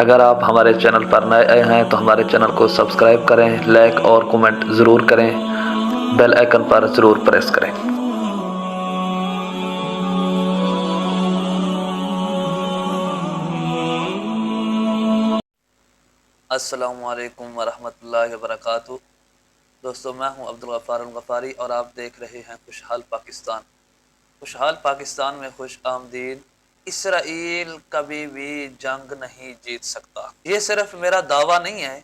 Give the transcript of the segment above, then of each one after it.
اگر آپ ہمارے چینل پر نئے ہیں تو ہمارے چینل کو سبسکرائب کریں، لائک اور کومنٹ ضرور کریں، بیل آئیکن پر ضرور پریس کریں۔ السلام علیکم ورحمۃ اللہ وبرکاتہ۔ دوستو، میں ہوں عبدالغفار الغفاری اور آپ دیکھ رہے ہیں خوشحال پاکستان۔ خوشحال پاکستان میں خوش آمدید۔ اسرائیل کبھی بھی جنگ نہیں جیت سکتا، یہ صرف میرا دعویٰ نہیں ہے،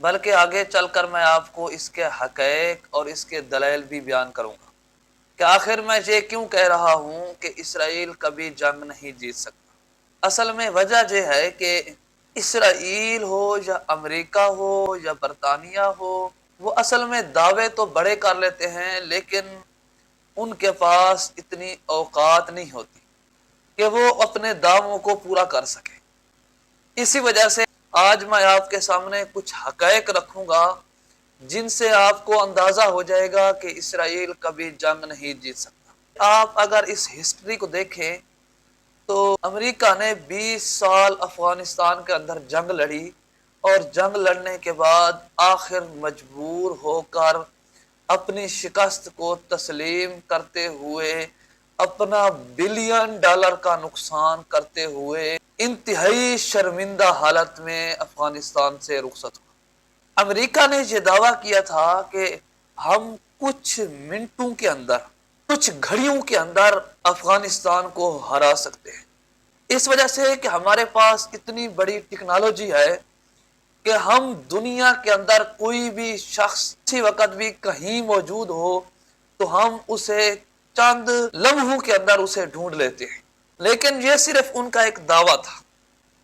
بلکہ آگے چل کر میں آپ کو اس کے حقائق اور اس کے دلائل بھی بیان کروں گا کہ آخر میں یہ کیوں کہہ رہا ہوں کہ اسرائیل کبھی جنگ نہیں جیت سکتا۔ اصل میں وجہ یہ ہے کہ اسرائیل ہو یا امریکہ ہو یا برطانیہ ہو، وہ اصل میں دعوے تو بڑے کر لیتے ہیں، لیکن ان کے پاس اتنی اوقات نہیں ہوتی کہ وہ اپنے دعووں کو پورا کر سکے۔ اسی وجہ سے آج میں آپ کے سامنے کچھ حقائق رکھوں گا جن سے آپ کو اندازہ ہو جائے گا کہ اسرائیل کبھی جنگ نہیں جیت سکتا۔ آپ اگر اس ہسٹری کو دیکھیں تو امریکہ نے 20 سال افغانستان کے اندر جنگ لڑی، اور جنگ لڑنے کے بعد آخر مجبور ہو کر اپنی شکست کو تسلیم کرتے ہوئے، اپنا بلین ڈالر کا نقصان کرتے ہوئے، انتہائی شرمندہ حالت میں افغانستان سے رخصت ہوا۔ امریکہ نے یہ دعویٰ کیا تھا کہ ہم کچھ منٹوں کے اندر، کچھ گھڑیوں کے اندر افغانستان کو ہرا سکتے ہیں، اس وجہ سے کہ ہمارے پاس اتنی بڑی ٹیکنالوجی ہے کہ ہم دنیا کے اندر کوئی بھی شخص کسی وقت بھی کہیں موجود ہو تو ہم اسے چند لمحوں کے اندر اسے ڈھونڈ لیتے ہیں۔ لیکن یہ صرف ان کا ایک دعویٰ تھا،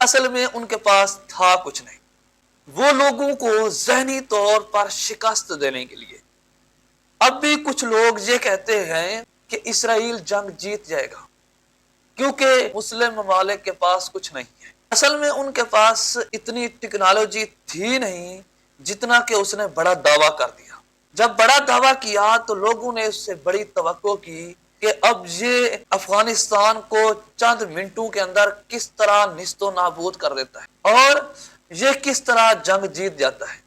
اصل میں ان کے پاس تھا کچھ نہیں۔ وہ لوگوں کو ذہنی طور پر شکست دینے کے لیے، اب بھی کچھ لوگ یہ کہتے ہیں کہ اسرائیل جنگ جیت جائے گا کیونکہ مسلم ممالک کے پاس کچھ نہیں ہے۔ اصل میں ان کے پاس اتنی ٹیکنالوجی تھی نہیں جتنا کہ اس نے بڑا دعویٰ کر دیا۔ جب بڑا دعویٰ کیا تو لوگوں نے اس سے بڑی توقع کی کہ اب یہ افغانستان کو چند منٹوں کے اندر کس طرح نیست و نابود کر دیتا ہے اور یہ کس طرح جنگ جیت جاتا ہے۔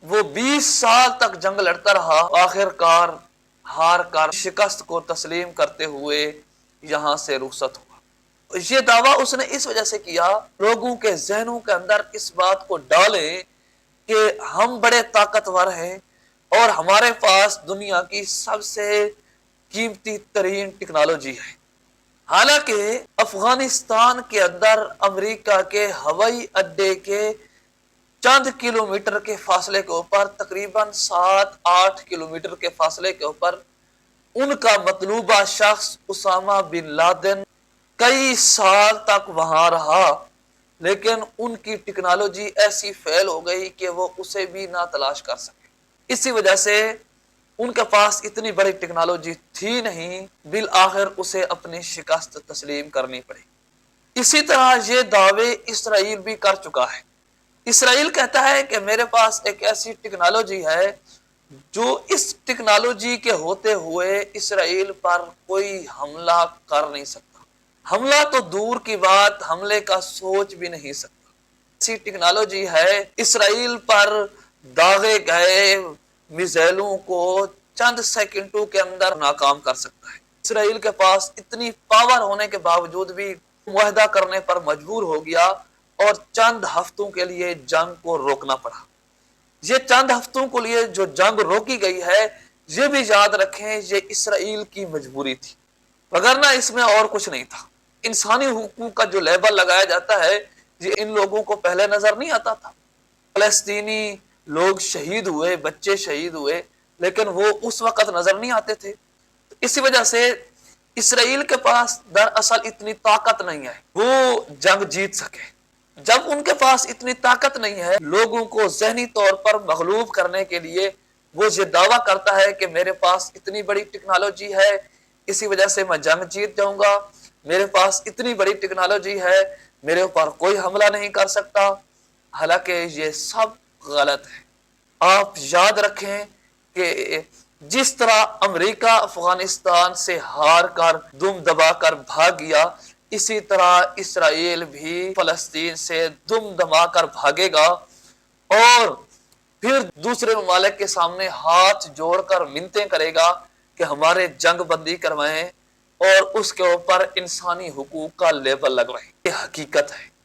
وہ 20 سال تک جنگ لڑتا رہا، آخر کار ہار کر شکست کو تسلیم کرتے ہوئے یہاں سے رخصت ہوا۔ یہ دعویٰ اس نے اس وجہ سے کیا، لوگوں کے ذہنوں کے اندر اس بات کو ڈالے کہ ہم بڑے طاقتور ہیں اور ہمارے پاس دنیا کی سب سے قیمتی ترین ٹیکنالوجی ہے۔ حالانکہ افغانستان کے اندر امریکہ کے ہوائی اڈے کے چند کلومیٹر کے فاصلے کے اوپر، تقریباً 7-8 کلومیٹر کے فاصلے کے اوپر، ان کا مطلوبہ شخص اسامہ بن لادن کئی سال تک وہاں رہا، لیکن ان کی ٹیکنالوجی ایسی فیل ہو گئی کہ وہ اسے بھی نہ تلاش کر سکے۔ اسی وجہ سے ان کے پاس اتنی بڑی ٹیکنالوجی تھی نہیں، بالآخر اسے اپنی شکست تسلیم کرنی پڑی۔ اسی طرح یہ دعوے اسرائیل بھی کر چکا ہے۔ اسرائیل کہتا ہے کہ میرے پاس ایک ایسی ٹیکنالوجی ہے جو اس ٹیکنالوجی کے ہوتے ہوئے اسرائیل پر کوئی حملہ کر نہیں سکتا، حملہ تو دور کی بات، حملے کا سوچ بھی نہیں سکتا۔ ایسی ٹیکنالوجی ہے، اسرائیل پر داغے گئے میزائلوں کو چند سیکنڈوں کے اندر ناکام کر سکتا ہے۔ اسرائیل کے پاس اتنی پاور ہونے کے باوجود بھی معاہدہ کرنے پر مجبور ہو گیا اور چند ہفتوں کے لیے جنگ کو روکنا پڑا۔ یہ چند ہفتوں کے لیے جو جنگ روکی گئی ہے، یہ بھی یاد رکھیں یہ اسرائیل کی مجبوری تھی، وگرنہ اس میں اور کچھ نہیں تھا۔ انسانی حقوق کا جو لیبل لگایا جاتا ہے، یہ ان لوگوں کو پہلے نظر نہیں آتا تھا۔ فلسطینی لوگ شہید ہوئے، بچے شہید ہوئے، لیکن وہ اس وقت نظر نہیں آتے تھے۔ اسی وجہ سے اسرائیل کے پاس دراصل اتنی طاقت نہیں ہے وہ جنگ جیت سکے۔ جب ان کے پاس اتنی طاقت نہیں ہے لوگوں کو ذہنی طور پر مغلوب کرنے کے لیے، وہ یہ دعویٰ کرتا ہے کہ میرے پاس اتنی بڑی ٹیکنالوجی ہے، اسی وجہ سے میں جنگ جیت جاؤں گا، میرے پاس اتنی بڑی ٹیکنالوجی ہے، میرے اوپر کوئی حملہ نہیں کر سکتا۔ حالانکہ یہ سب غلط ہے۔ آپ یاد رکھیں کہ جس طرح امریکہ افغانستان سے ہار کر دم دبا کر بھاگ گیا، اسی طرح اسرائیل بھی فلسطین سے دم دما کر بھاگے گا اور پھر دوسرے ممالک کے سامنے ہاتھ جوڑ کر منتیں کرے گا کہ ہمارے جنگ بندی کروائیں اور اس کے اوپر انسانی حقوق کا لیبل لگوائیں۔ یہ حقیقت ہے۔